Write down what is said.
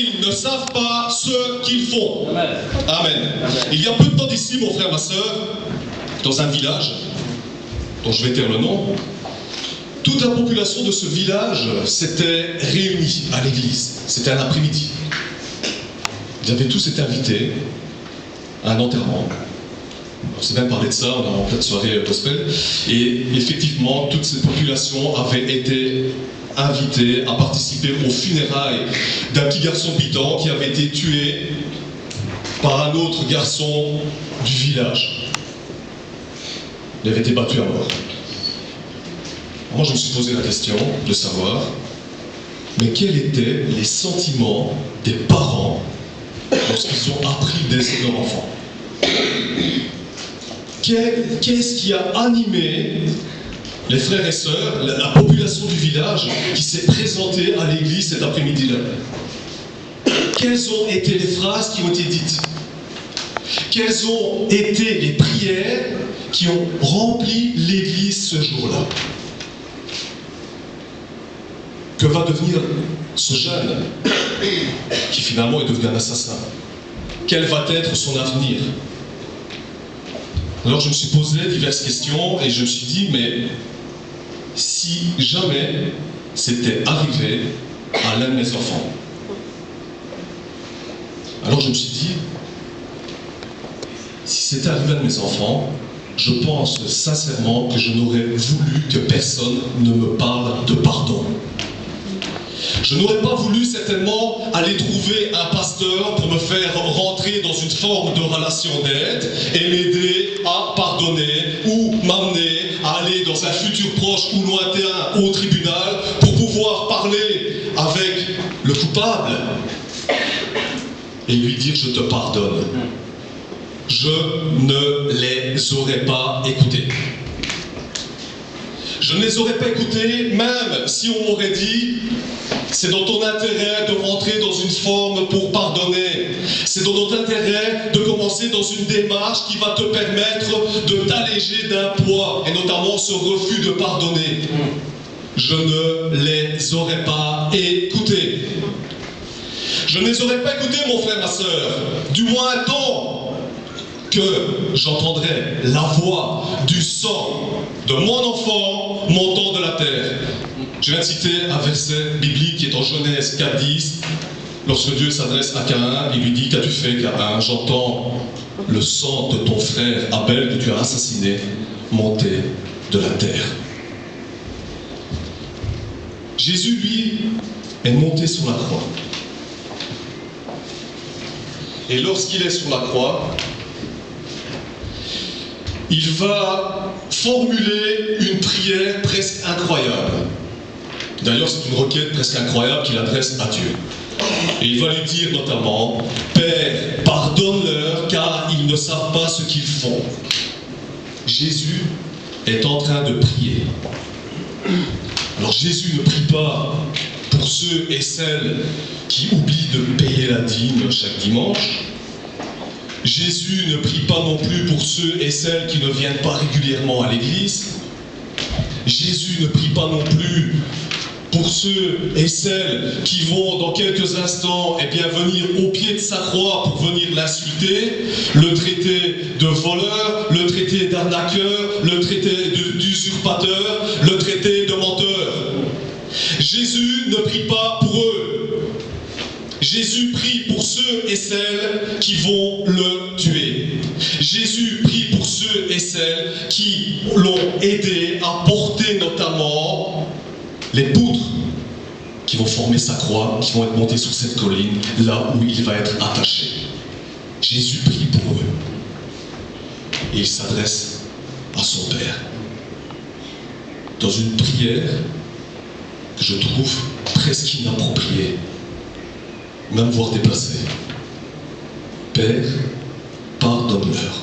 Ils ne savent pas ce qu'ils font. Amen. Amen. Amen. Il y a peu de temps d'ici, mon frère, ma soeur, dans un village, dont je vais taire le nom, toute la population de ce village s'était réunie à l'église. C'était un après-midi. Ils avaient tous été invités à un enterrement. On s'est même parlé de ça, on est en pleine soirée gospel. Et effectivement, toute cette population avait été invitée à participer aux funérailles d'un petit garçon pitant qui avait été tué par un autre garçon du village. Il avait été battu à mort. Moi, je me suis posé la question de savoir, mais quels étaient les sentiments des parents lorsqu'ils ont appris le décès de leur enfant? Qu'est-ce qui a animé les frères et sœurs, la population du village qui s'est présentée à l'église cet après-midi-là? Quelles ont été les phrases qui ont été dites? Quelles ont été les prières qui ont rempli l'église ce jour-là? Que va devenir ce jeune qui finalement est devenu un assassin? Quel va être son avenir? Alors je me suis posé diverses questions et je me suis dit, mais si jamais c'était arrivé à l'un de mes enfants? Alors je me suis dit, si c'était arrivé à l'un de mes enfants, je pense sincèrement que je n'aurais voulu que personne ne me parle de pardon. Je n'aurais pas voulu certainement aller trouver un pasteur pour me faire rentrer dans une forme de relation d'aide et m'aider à pardonner ou m'amener à aller dans un futur proche ou lointain au tribunal pour pouvoir parler avec le coupable et lui dire je te pardonne. Je ne les aurais pas écoutés. Je ne les aurais pas écoutés même si on m'aurait dit c'est dans ton intérêt de rentrer dans une forme pour pardonner. C'est dans notre intérêt de commencer dans une démarche qui va te permettre de t'alléger d'un poids, et notamment ce refus de pardonner. Je ne les aurais pas écoutés. Je ne les aurais pas écoutés, mon frère, ma soeur. Du moins tant que j'entendrai la voix du sang de mon enfant montant de la terre. Je viens de citer un verset biblique qui est en Genèse 4:10. Lorsque Dieu s'adresse à Caïn, il lui dit: qu'as-tu fait, Caïn? J'entends le sang de ton frère Abel que tu as assassiné monter de la terre. Jésus, lui, est monté sur la croix. Et lorsqu'il est sur la croix, il va formuler une prière presque incroyable. D'ailleurs, c'est une requête presque incroyable qu'il adresse à Dieu. Et il va lui dire notamment: Père, pardonne-leur car ils ne savent pas ce qu'ils font. Jésus est en train de prier. Alors Jésus ne prie pas pour ceux et celles qui oublient de payer la dîme chaque dimanche. Jésus ne prie pas non plus pour ceux et celles qui ne viennent pas régulièrement à l'église. Jésus ne prie pas non plus pour ceux et celles qui vont dans quelques instants venir au pied de sa croix pour venir l'insulter, le traiter de voleur, le traiter d'arnaqueur, le traiter d'usurpateur, le traiter de menteur. Jésus ne prie pas pour eux. Jésus prie pour ceux et celles qui vont le tuer. Jésus prie pour ceux et celles qui l'ont aidé à porter notamment les poutres qui vont former sa croix, qui vont être montées sur cette colline, là où il va être attaché. Jésus prie pour eux. Et il s'adresse à son Père. Dans une prière que je trouve presque inappropriée, même voire déplacée. Père, pardonne-leur.